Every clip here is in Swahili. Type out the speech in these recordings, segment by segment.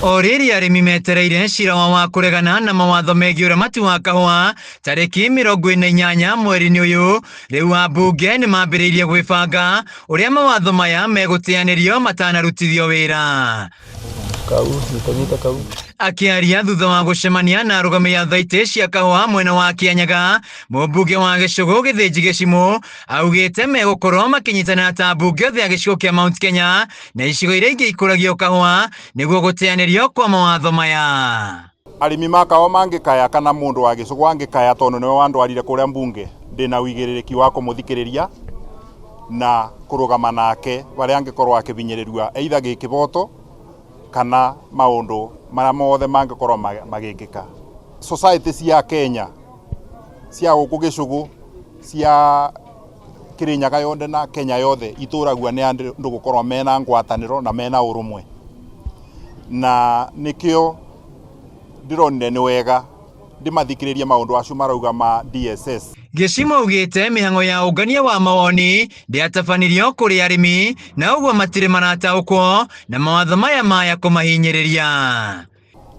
Orĩrĩ arĩmi metereire cira wa kũregana na mawatho megiĩ ũramati wa kahũa tarĩki 28 mweri-inĩ ũyũ, rĩu ambunge nĩ mambĩrĩirie gwĩbanga ũrĩa mawatho maya megũteanĩrio matanarutithio wĩra. Akĩaria thutha wa gũcemania na arũgamĩrĩri a thaitĩ cia kahũa mwena wa Kĩanyaga, mũmbunge wa gĩcũgũ Gĩthĩnji Gĩchimũ augĩte megũkorwo makĩnyitanĩra ta mbunge othe ya gĩcigo kĩa Mount Kenya na icigo iria ingĩ ikũragio kahũa nĩguo gũteanĩrio kwa mawatho maya. Arĩmi ma kahũa mangĩkaya kana mũndũ wa gĩcũgũ angĩkaya tondũ nĩwe wandwarire kũrĩa mbunge, ndĩna ũigĩrĩrĩki wa kũmũthikĩrĩria na kũrũgama nake barĩa angĩkorwo akĩbinyĩrĩrua either gĩkĩboto kana maũndũ marĩa mothe mangĩkorwo magĩkĩka. Society cia Kenya cia gũkũ gĩcũgũ cia Kĩrĩnyaga yothe na Kenya yothe itũragua nĩ andũ gũkorwo mena ngwatanĩro na mena ũrũmwe, na nĩkĩo ndĩronire nĩ wega ndĩmathikĩrĩrie maũndũ acio marauga ma DSS. Gĩchimũ augĩte mĩhang'o ya ũngania wa mawoni ndĩatabanirio kũrĩ arĩmi na ũguo matirĩ marataũkwo na mawatho maya kũmahinyĩrĩria.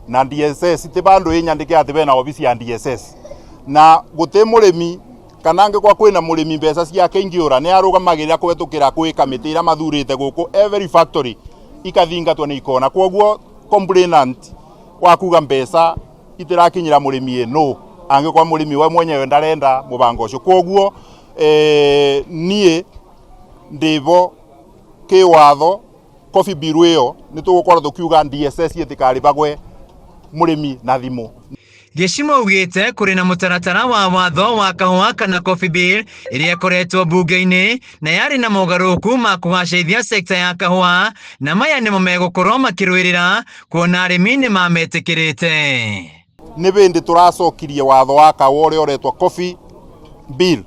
Na DSS ti bandu inyandike ati bena ofisi ya DSS na gũtĩ mũrĩmi kana angĩkwa kwĩna mũrĩmi mbeca ciake ingĩũra nĩ arũgamagĩrĩra kũhetũkĩra kwĩ kamĩtĩ ĩrĩa mathurĩte gũkũ every factory ikathingatwo nĩ ikona. Kwoguo complainant wa kuga mbeca itirakinyira mũrĩmi no angĩkwa mũrĩmi we mwenyewe ndarenda mũbango ũcio. Kwoguo niĩ ndĩbo kĩwatho coffee bill ĩyo nĩ tũgũkorwo tũkiuga DSS ĩtĩkarĩbagwe mũrĩmi na thimũ. Gĩchimũ augĩte kũrĩ na mũtaratara wa watho wa kahũa kana coffee bill ĩrĩa ĩkoretwo mbunge-inĩ na yarĩ na mogarũrũku ma kũgacĩrithia sekta ya kahũa, na maya nĩmo megũkorwo makĩrũĩrĩra kuona arĩmi nĩ mametĩkĩrĩte. Nĩ bĩndĩ tũracokirie watho wa kahũa ũrĩa ũretwo coffee bill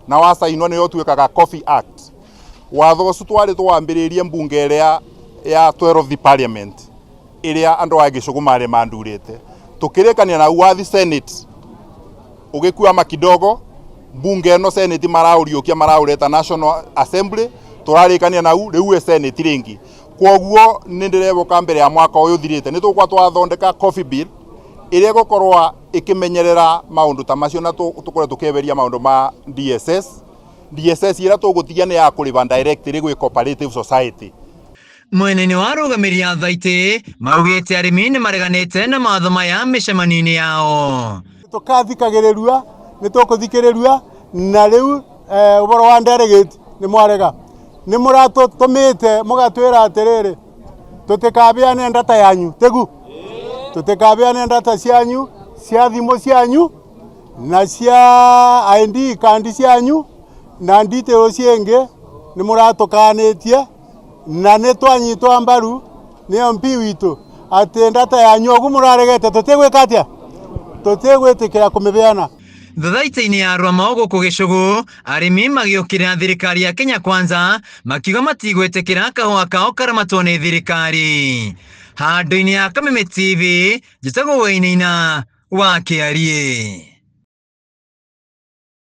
na wacainwo nĩyo tuĩkaga Coffee Act. Watho ũcio twarĩ twambĩrĩrie mbunge ĩrĩa ya 12th parliament ĩrĩa andũ a gĩcũgũ marĩ mandurĩte, tũkĩrĩkania na wathi Senate ũgĩkuama kidogo, mbunge ĩno Senate maraũriũkia maraũreta National Assembly, tũrarĩkania na rĩu Senate rĩngĩ. Kwoguo nĩ ndĩreboka mbere ya mwaka ũyũ thirĩte nĩ tũgũkorwo twathondeka coffee bill ĩrĩa gũkorwo ĩkĩmenyerera maũndũ ta macio na tũkorwo tũkĩeberia maũndũ ma DSS ĩrĩa tũgũtigia nĩ ya kũrĩba directly gwĩ cooperative society. Mwena-inĩ wa arũgamĩrĩri a thaitĩ maugĩte arĩmi nĩ mareganĩte na mawatho maya mĩcemanio-inĩ yao. Tũkathikagĩrĩria nĩ tũkũthikĩrĩria na rĩu ũboro wa delegate nĩ mwarega, nĩ mũratũtũmĩte mũgatwĩra atĩrĩrĩ tũtĩkabeane ndata yanyu tegu, tũtĩkabeane ndata cianyu cia thimũ cianyu na cia ID kandi cianyu na details ciengĩ nĩ mũratũkanĩtie na nĩ twanyitwo mbaru nĩ MP witũ atĩ ndata yanyu ũguo mũraregete tũtigwĩka atĩa, tũtigwĩtĩkĩra kũmĩbeana. Thaitĩ-inĩ ya Rwama gũkũ gĩcũgũ arĩmi magĩũkĩrĩra thirikari ya Kenya Kwanza makiuga matigwĩtĩkĩra kahũa kao karamatwo nĩ thirikari. Handũ-inĩ ya Kameme TV njĩtagwo Wainaina wa Kĩarie.